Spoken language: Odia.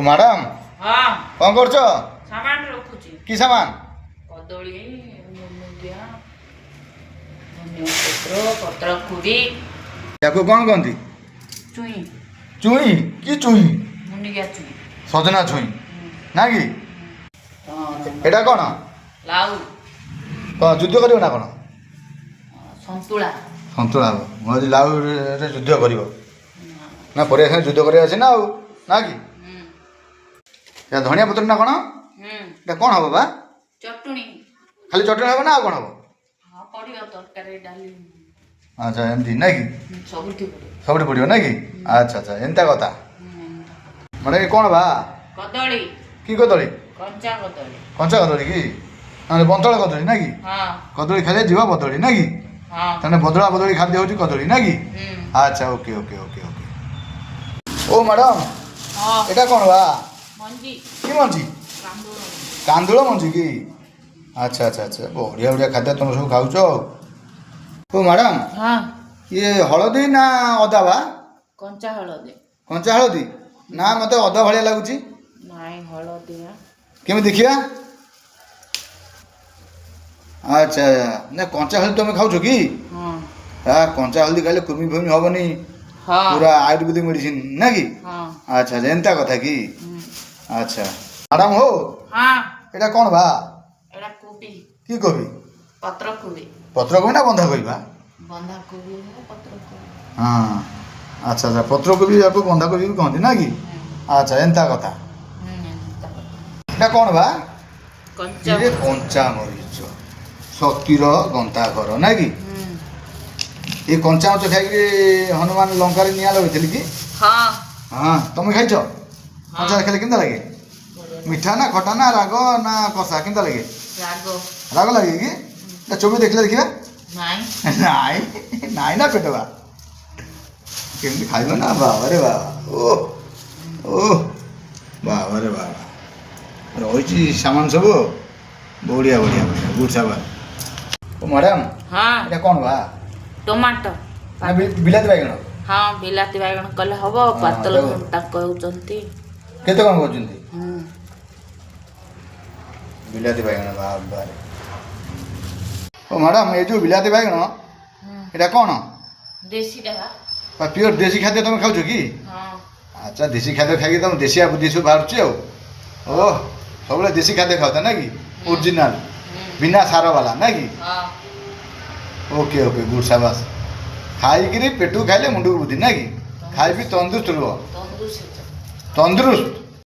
ମ୍ୟାଡ଼ାମ ହଁ କ'ଣ କରୁଛ? ସାମାନ ରଖୁଛି। କି ସାମାନ? କଦଳୀ, ମୁନିଆ, ଧନିଆ ପତ୍ର, ପତ୍ରକୋବି, ୟାକୁ କ'ଣ କହନ୍ତି? ଚୁଇଁ, ଚୁଇଁ? କି ଚୁଇଁ? ମୁନିଆ ଚୁଇଁ, ସଜନା ଛୁଇଁ ନା କି? ଏଇଟା କ'ଣ? ଲାଉ, କ'ଣ ଯୁଦ୍ଧ କରିବ ନା କ'ଣ? ସନ୍ତୁଳା। ସନ୍ତୁଳା ହବ। ମୁଁ ଆଜି ଲାଉରେ ଯୁଦ୍ଧ କରିବ ନା ପରିବା ସାଙ୍ଗେ ଯୁଦ୍ଧ କରିବା ଅଛି ନା ଆଉ ନା କି? ଏହା ଧଣିଆ ପତ୍ର ନା କ'ଣ? ଏଇଟା କ'ଣ ହବ ବା? ଚଟୁଣି। ଖାଲି ଚଟଣି ହବ ନା ଆଉ କ'ଣ ହବ? ହଁ ପଡ଼ିବ, ତରକାରୀ ଡାଲି ଆଚ୍ଛା ଏମିତି ନାଇଁ କି? ସବୁଠି ପଡ଼ିବ। ସବୁଠି ପଡ଼ିବ ନାଇଁ କି? ଆଚ୍ଛା ଆଚ୍ଛା ଏମିତିଆ କଥା। ମାନେ କ'ଣ ବା? କଦଳୀ, କି କଦଳୀ? କଞ୍ଚା କଦଳୀ। କଞ୍ଚା କଦଳୀ କି? ନହେଲେ ବନ୍ତଳ କଦଳୀ ନା କି? ହଁ କଦଳୀ ଖାଇଲେ ଯିବ ବଦଳି ନା କି? ହଁ ତାହେଲେ ବଦଳା ବଦଳି ଖାଦ୍ୟ ହେଉଛି କଦଳୀ ନା କି? ଆଚ୍ଛା ଓକେ ଓକେ ଓକେ ଓକେ। ଓ ମ୍ୟାଡ଼ାମ ହଁ ଏଇଟା କ'ଣ ବା? ମଞ୍ଜି, କି ମଞ୍ଜି? କାନ୍ଦୁଳ। କାନ୍ଦୁଳ ମଞ୍ଜି କି? ଆଚ୍ଛା ଆଚ୍ଛା ଆଚ୍ଛା ବଢ଼ିଆ ବଢ଼ିଆ ଖାଦ୍ୟ ତୁମେ ସବୁ ଖାଉଛ ଆଉ। ଓ ମ୍ୟାଡ଼ାମ ହଁ ଇଏ ହଳଦୀ ନା ଅଦା ବା? କଞ୍ଚା ହଳଦୀ। କଞ୍ଚା ହଳଦୀ ନା ମୋତେ ଅଦା ଭଳିଆ ଲାଗୁଛି। ନାଇଁ ହଳଦିଆ। କେମିତି ଦେଖିବା? ଆଚ୍ଛା ନା କଞ୍ଚା ହଳଦୀ ତୁମେ ଖାଉଛ କି? ହଁ କଞ୍ଚା ହଳଦୀ ଖାଇଲେ କୁର୍ମି ଫୁର୍ମି ହେବନି, ହଁ ପୁରା ଆୟୁର୍ବେଦିକ ମେଡ଼ିସିନ ନା କି? ହଁ ଆଚ୍ଛା ଆଚ୍ଛା ଏନ୍ତା କଥା କି? ଆଚ୍ଛା ମ୍ୟାଡ଼ାମ ହଉ ହଁ ଏଇଟା କ'ଣ ବା? ଏଟା କୋବି, କି କୋବି? ପତ୍ରକୋବି। ପତ୍ରକୋବି ନା ବନ୍ଧାକୋବି ବା? ବନ୍ଧାକୋବି ହଉ ପତ୍ରକୋବି। ହଁ ଆଚ୍ଛା ଆଚ୍ଛା ପତ୍ରକୋବି ୟାକୁ ବନ୍ଧାକୋବି ବି କହନ୍ତି ନା କି? ଆଚ୍ଛା ଏନ୍ତା କଥା। ଏଇଟା କ'ଣ ବା? କଞ୍ଚା ଇଏ କଞ୍ଚା ମରିଚ, ଶକ୍ତିର ଗନ୍ତାଘର ନା କି? ଏ କଞ୍ଚା ମରିଚ ଖାଇକି ହନୁମାନ ଲଙ୍କାରେ ନିଆଁ ଲଗେଇଥିଲି କି? ହଁ ହଁ ତମେ ଖାଇଛ? କଞ୍ଚା ଖାଇଲେ କେମିତି ଲାଗେ? ମିଠା ନା ଖଟା ନା ରାଗ ନା କଷା କେମିତି ଲାଗେ? ରାଗ। ରାଗ ଲାଗେ କି? ନା ଚୋବି ଦେଖିଲେ ଦେଖିବା? ନାଇଁ ନାଇଁ ନାଇଁ ନା ପେଟ ବା କେମିତି ଖାଇବ ନା? ବାବାରେ ବାବା ଓ ଓ ବାବାରେ ବାବା ରହିଛି ସାମାନ ସବୁ ବଢ଼ିଆ ବଢ଼ିଆ ବଢ଼ିଆ ଗୁଡ୍ ସାବାନ। ଓ ମ୍ୟାଡ଼ାମ ହଁ ଏଇଟା କ'ଣ ବା? ଟମାଟୋ। ନା ବିଲାତି ବାଇଗଣ? ହଁ ବିଲାତି ବାଇଗଣ କଲେ ହବ। ପାତଲ ଘଣ୍ଟା କହୁଛନ୍ତି। କେତେ କ'ଣ କହୁଛନ୍ତି? ହୁଁ ବିଲାତି ବାଇଗଣ ବାବାରେ। ଓ ମ୍ୟାଡ଼ାମ ଏ ଯେଉଁ ବିଲାତି ବାଇଗଣ ଏଇଟା କ'ଣ? ଦେଶୀଟା। ବା ପିଓର ଦେଶୀ ଖାଦ୍ୟ ତୁମେ ଖାଉଛ କି? ହଁ ଆଚ୍ଛା ଦେଶୀ ଖାଦ୍ୟ ଖାଇକି ତୁମ ଦେଶିଆ ବୁଦ୍ଧି ସବୁ ବାହାରୁଛି ଆଉ। ଓ ସବୁବେଳେ ଦେଶୀ ଖାଦ୍ୟ ଖାଉଛ ନା କି? ଓରିଜିନାଲ ବିନା ସାର ବାଲା ନା କି? ହଁ ଓକେ ଓକେ ଗୁଡ୍ ସାବାସ। ଖାଇକିରି ପେଟକୁ ଖାଇଲେ ମୁଣ୍ଡକୁ ବୁଦ୍ଧି ନା କି? ଖାଇବି ତନ୍ଦୁରୁସ୍ତ ରୁହ। ତନ୍ଦୁରୁସ୍ତ। ତନ୍ଦୁରୁସ୍ତ